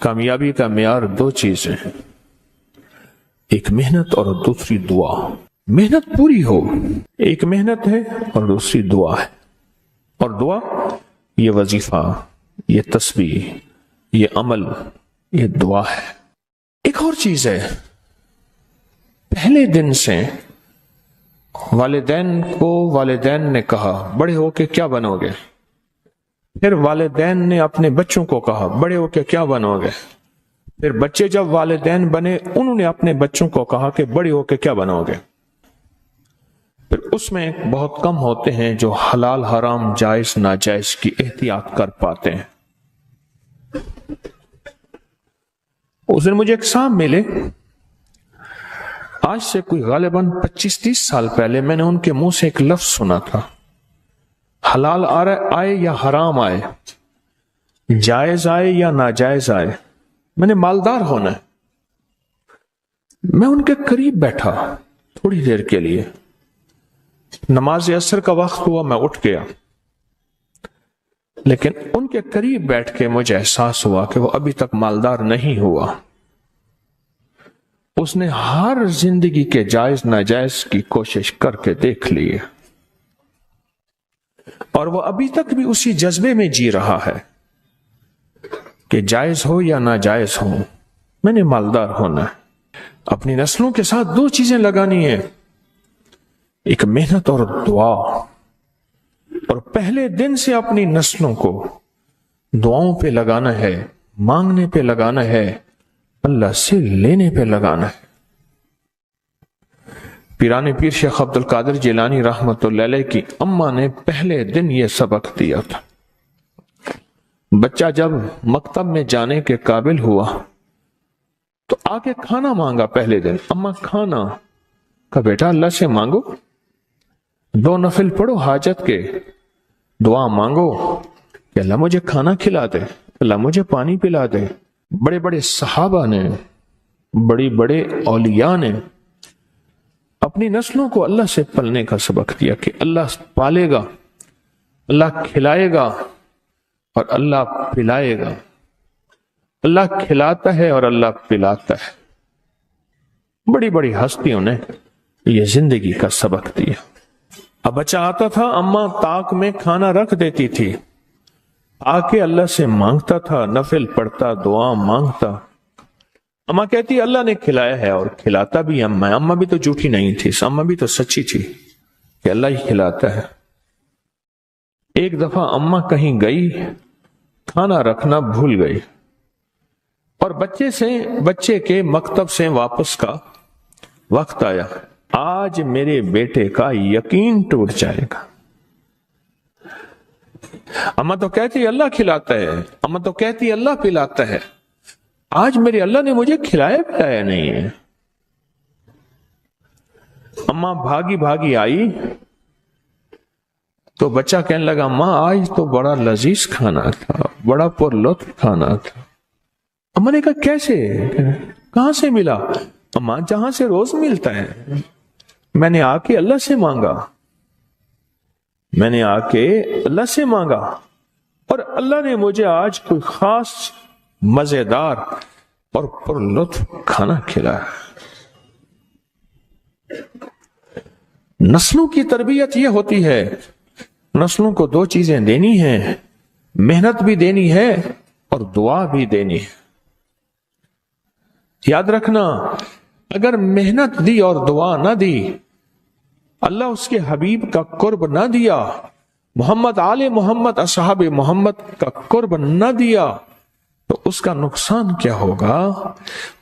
کامیابی کا معیار دو چیزیں ہیں، ایک محنت اور دوسری دعا۔ محنت پوری ہو، ایک محنت ہے اور دوسری دعا ہے، اور دعا یہ وظیفہ، یہ تسبیح، یہ عمل، یہ دعا ہے۔ ایک اور چیز ہے، پہلے دن سے والدین نے کہا بڑے ہو کے کیا بنو گے، پھر والدین نے اپنے بچوں کو کہا بڑے ہو کے کیا بنو گے، پھر بچے جب والدین بنے انہوں نے اپنے بچوں کو کہا کہ بڑے ہو کے کیا بنو گے۔ پھر اس میں بہت کم ہوتے ہیں جو حلال حرام جائز ناجائز کی احتیاط کر پاتے ہیں۔ اس دن مجھے ایک صاحب ملے، آج سے کوئی غالباً 25-30 سال پہلے میں نے ان کے منہ سے ایک لفظ سنا تھا، حلال آئے یا حرام آئے، جائز آئے یا ناجائز آئے، میں نے مالدار ہونا ہے۔ میں ان کے قریب بیٹھا تھوڑی دیر کے لیے، نماز عصر کا وقت ہوا، میں اٹھ گیا، لیکن ان کے قریب بیٹھ کے مجھے احساس ہوا کہ وہ ابھی تک مالدار نہیں ہوا۔ اس نے ہر زندگی کے جائز ناجائز کی کوشش کر کے دیکھ لی ہے، اور وہ ابھی تک بھی اسی جذبے میں جی رہا ہے کہ جائز ہو یا ناجائز ہو میں نے مالدار ہونا ہے۔ اپنی نسلوں کے ساتھ دو چیزیں لگانی ہیں، ایک محنت اور دعا، اور پہلے دن سے اپنی نسلوں کو دعاؤں پہ لگانا ہے، مانگنے پہ لگانا ہے، اللہ سے لینے پہ لگانا ہے۔ پیران پیر شیخ عبد القادر جیلانی رحمت اللہ علیہ کی اماں نے پہلے دن یہ سبق دیا تھا۔ بچہ جب مکتب میں جانے کے قابل ہوا تو آگے کھانا مانگا، پہلے دن اماں کھانا کا، بیٹا اللہ سے مانگو، 2 نفل پڑھو حاجت کے، دعا مانگو کہ اللہ مجھے کھانا کھلا دے، اللہ مجھے پانی پلا دے۔ بڑے بڑے صحابہ نے، بڑے اولیاء نے اپنی نسلوں کو اللہ سے پلنے کا سبق دیا کہ اللہ پالے گا، اللہ کھلائے گا اور اللہ پلائے گا، اللہ کھلاتا ہے اور اللہ پلاتا ہے۔ بڑی بڑی ہستیوں نے یہ زندگی کا سبق دیا۔ اب بچہ آتا تھا، اماں طاق میں کھانا رکھ دیتی تھی، آ کے اللہ سے مانگتا تھا، نفل پڑھتا، دعا مانگتا۔ اماں کہتی اللہ نے کھلایا ہے، اور کھلاتا بھی اماں بھی تو جھوٹی نہیں تھی، اماں بھی تو سچی تھی کہ اللہ ہی کھلاتا ہے۔ ایک دفعہ اماں کہیں گئی، کھانا رکھنا بھول گئی، اور بچے کے مکتب سے واپس کا وقت آیا، آج میرے بیٹے کا یقین ٹوٹ جائے گا۔ اماں تو کہتی اللہ کھلاتا ہے، اماں تو کہتی اللہ پلاتا ہے، آج میرے اللہ نے مجھے کھلایا پلایا نہیں ہے۔ اماں بھاگی آئی تو بچہ کہنے لگا ماں آج تو بڑا لذیذ کھانا تھا، بڑا پر لطف کھانا تھا۔ اماں نے کہا کیسے، کہاں سے ملا؟ اماں جہاں سے روز ملتا ہے، میں نے آ کے اللہ سے مانگا، اور اللہ نے مجھے آج کوئی خاص مزیدار اور پر لطف کھانا کھلایا۔ نسلوں کی تربیت یہ ہوتی ہے، نسلوں کو دو چیزیں دینی ہیں، محنت بھی دینی ہے اور دعا بھی دینی ہے۔ یاد رکھنا، اگر محنت دی اور دعا نہ دی، اللہ اس کے حبیب کا قرب نہ دیا، محمد آل محمد اصحاب محمد کا قرب نہ دیا، تو اس کا نقصان کیا ہوگا؟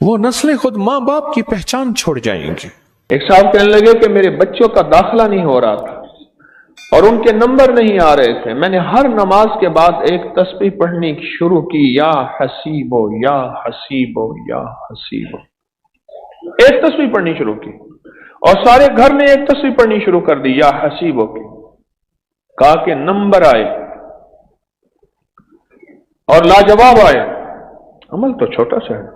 وہ نسلیں خود ماں باپ کی پہچان چھوڑ جائیں گے۔ ایک صاحب کہنے لگے کہ میرے بچوں کا داخلہ نہیں ہو رہا تھا اور ان کے نمبر نہیں آ رہے تھے، میں نے ہر نماز کے بعد ایک تسبیح پڑھنی شروع کی، یا حسیبو یا حسیبو یا حسیبو، ایک تسبیح پڑھنی شروع کی، اور سارے گھر نے ایک تسبیح پڑھنی شروع کر دی یا حسیبو کی، کہا کہ نمبر آئے اور لاجواب آئے۔ عمل تو چھوٹا سا ہے،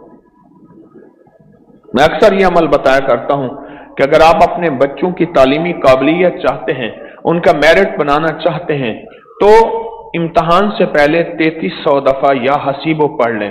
میں اکثر یہ عمل بتایا کرتا ہوں کہ اگر آپ اپنے بچوں کی تعلیمی قابلیت چاہتے ہیں، ان کا میرٹ بنانا چاہتے ہیں، تو امتحان سے پہلے 3300 دفعہ یا حسیبو پڑھ لیں۔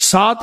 7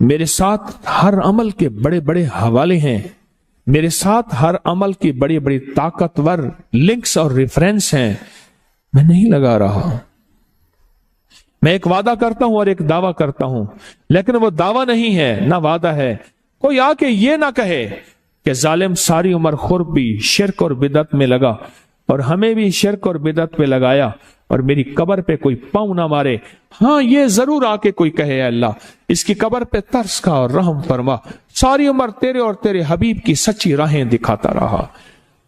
میرے ساتھ ہر عمل کے بڑے بڑے حوالے ہیں، میرے ساتھ ہر عمل کی بڑی بڑی طاقتور لنکس اور ریفرنس ہیں، میں نہیں لگا رہا۔ میں ایک وعدہ کرتا ہوں اور ایک دعویٰ کرتا ہوں، لیکن وہ دعویٰ نہیں ہے نہ وعدہ ہے۔ کوئی آ کے یہ نہ کہے کہ ظالم ساری عمر خرب بھی شرک اور بدعت میں لگا اور ہمیں بھی شرک اور بدعت پہ لگایا اور میری قبر پہ کوئی پاؤں نہ مارے۔ ہاں یہ ضرور آ کے کوئی کہے، اے اللہ اس کی قبر پہ ترس کھا اور رحم فرما، ساری عمر تیرے اور تیرے حبیب کی سچی راہیں دکھاتا رہا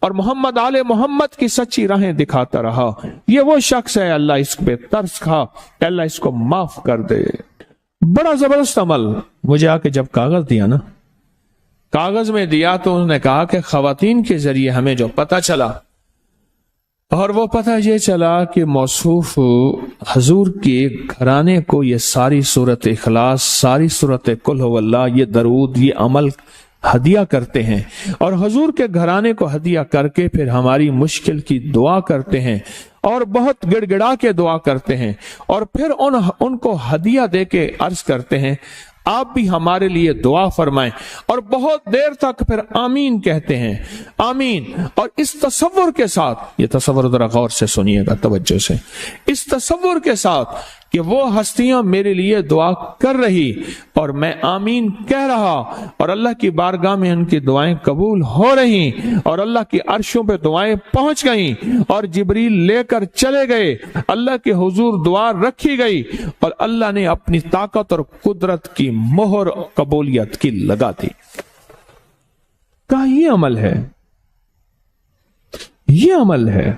اور محمد آل محمد کی سچی راہیں دکھاتا رہا، یہ وہ شخص ہے، اللہ اس پہ ترس کھا، اللہ اس کو معاف کر دے۔ بڑا زبردست عمل۔ مجھے آ کے جب کاغذ دیا نا، کاغذ میں دیا تو انہوں نے کہا کہ خواتین کے ذریعے ہمیں جو پتہ چلا، اور وہ پتہ یہ چلا کہ موصوف حضور کے گھرانے کو یہ ساری سورت اخلاص، ساری سورت قل هو اللہ، یہ درود، یہ عمل ہدیہ کرتے ہیں اور حضور کے گھرانے کو ہدیہ کر کے پھر ہماری مشکل کی دعا کرتے ہیں اور بہت گڑ گڑا کے دعا کرتے ہیں اور پھر ان کو ہدیہ دے کے عرض کرتے ہیں آپ بھی ہمارے لیے دعا فرمائیں، اور بہت دیر تک پھر آمین کہتے ہیں، آمین۔ اور اس تصور کے ساتھ، یہ تصور ذرا غور سے سنیے گا توجہ سے، اس تصور کے ساتھ کہ وہ ہستیاں میرے لیے دعا کر رہی اور میں آمین کہہ رہا اور اللہ کی بارگاہ میں ان کی دعائیں قبول ہو رہی اور اللہ کی عرشوں پہ دعائیں پہنچ گئیں اور جبریل لے کر چلے گئے، اللہ کے حضور دعا رکھی گئی اور اللہ نے اپنی طاقت اور قدرت کی مہر قبولیت کی لگا دی۔ کہا یہ عمل ہے، یہ عمل ہے۔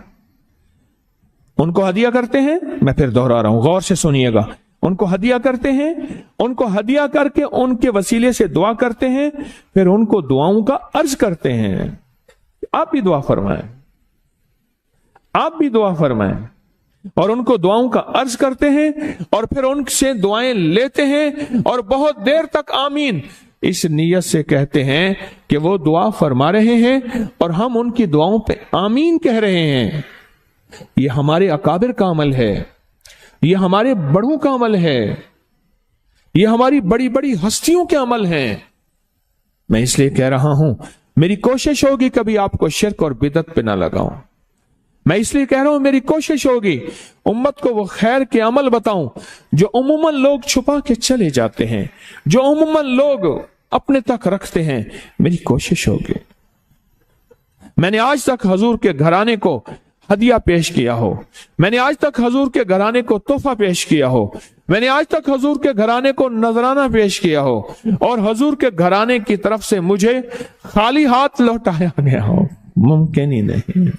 ان کو ہدیہ کرتے ہیں، میں پھر دوہرا رہا ہوں، غور سے سنیے گا، ان کو ہدیہ کرتے ہیں، ان کو ہدیہ کر کے ان کے وسیلے سے دعا کرتے ہیں، پھر ان کو دعاؤں کا عرض کرتے ہیں آپ بھی دعا فرمائیں، آپ بھی دعا فرمائیں، اور ان کو دعاؤں کا عرض کرتے ہیں اور پھر ان سے دعائیں لیتے ہیں اور بہت دیر تک آمین اس نیت سے کہتے ہیں کہ وہ دعا فرما رہے ہیں اور ہم ان کی دعاؤں پہ آمین کہہ رہے ہیں۔ یہ ہمارے اکابر کا عمل ہے، یہ ہمارے بڑوں کا عمل ہے، یہ ہماری بڑی بڑی ہستیوں کے عمل ہیں۔ میں اس لیے کہہ رہا ہوں میری کوشش ہوگی کبھی آپ کو شرک اور بدعت پہ نہ لگاؤں، میں اس لیے کہہ رہا ہوں میری کوشش ہوگی امت کو وہ خیر کے عمل بتاؤں جو عموماً لوگ چھپا کے چلے جاتے ہیں، جو عموماً لوگ اپنے تک رکھتے ہیں۔ میری کوشش ہوگی میں نے آج تک حضور کے گھرانے کو ہدیہ پیش کیا ہو، میں نے آج تک حضور کے گھرانے کو تحفہ پیش کیا ہو، میں نے آج تک حضور کے گھرانے کو نذرانہ پیش کیا ہو اور حضور کے گھرانے کی طرف سے مجھے خالی ہاتھ لوٹایا گیا ہو۔ ممکن ہی نہیں،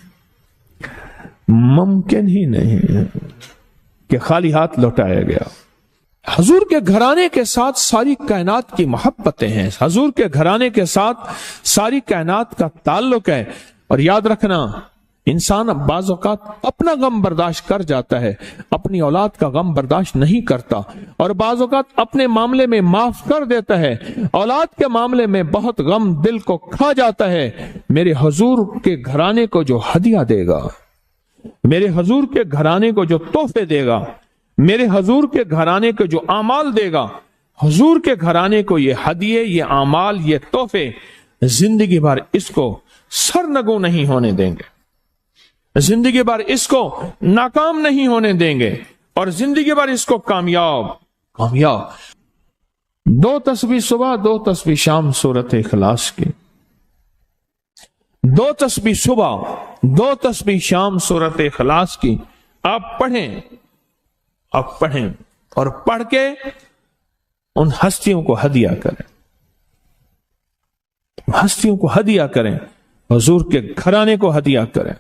ممکن ہی نہیں کہ خالی ہاتھ لوٹایا گیا۔ حضور کے گھرانے کے ساتھ ساری کائنات کی محبتیں ہیں، حضور کے گھرانے کے ساتھ ساری کائنات کا تعلق ہے۔ اور یاد رکھنا انسان بعض اوقات اپنا غم برداشت کر جاتا ہے، اپنی اولاد کا غم برداشت نہیں کرتا، اور بعض اوقات اپنے معاملے میں معاف کر دیتا ہے، اولاد کے معاملے میں بہت غم دل کو کھا جاتا ہے۔ میرے حضور کے گھرانے کو جو ہدیہ دے گا، میرے حضور کے گھرانے کو جو تحفے دے گا، میرے حضور کے گھرانے کو جو اعمال دے گا، حضور کے گھرانے کو یہ ہدیے، یہ اعمال، یہ تحفے زندگی بھر اس کو سرنگوں نہیں ہونے دیں گے، زندگی بھر اس کو ناکام نہیں ہونے دیں گے، اور زندگی بھر اس کو کامیاب۔ دو تسبیح صبح، دو تسبیح شام سورت اخلاص کی، دو تسبیح صبح، دو تسبیح شام سورت اخلاص کی آپ پڑھیں، آپ پڑھیں اور پڑھ کے ان ہستیوں کو ہدیہ کریں، ہستیوں کو ہدیہ کریں، حضور کے گھرانے کو ہدیہ کریں،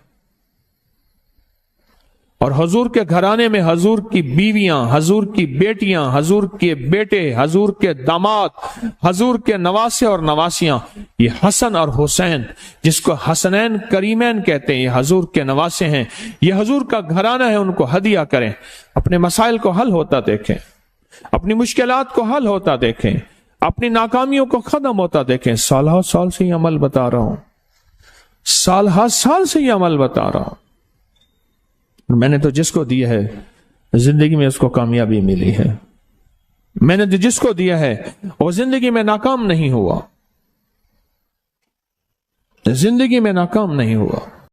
اور حضور کے گھرانے میں حضور کی بیویاں، حضور کی بیٹیاں، حضور کے بیٹے، حضور کے داماد، حضور کے نواسے اور نواسیاں، یہ حسن اور حسین جس کو حسنین کریمین کہتے ہیں، یہ حضور کے نواسے ہیں، یہ حضور کا گھرانہ ہے، ان کو ہدیہ کریں، اپنے مسائل کو حل ہوتا دیکھیں، اپنی مشکلات کو حل ہوتا دیکھیں، اپنی ناکامیوں کو ختم ہوتا دیکھیں۔ سال ہر سال سے یہ عمل بتا رہا ہوں، سال ہر سال سے یہ عمل بتا رہا ہوں، میں نے تو جس کو دی ہے زندگی میں اس کو کامیابی ملی ہے، میں نے جس کو دیا ہے وہ زندگی میں ناکام نہیں ہوا، زندگی میں ناکام نہیں ہوا۔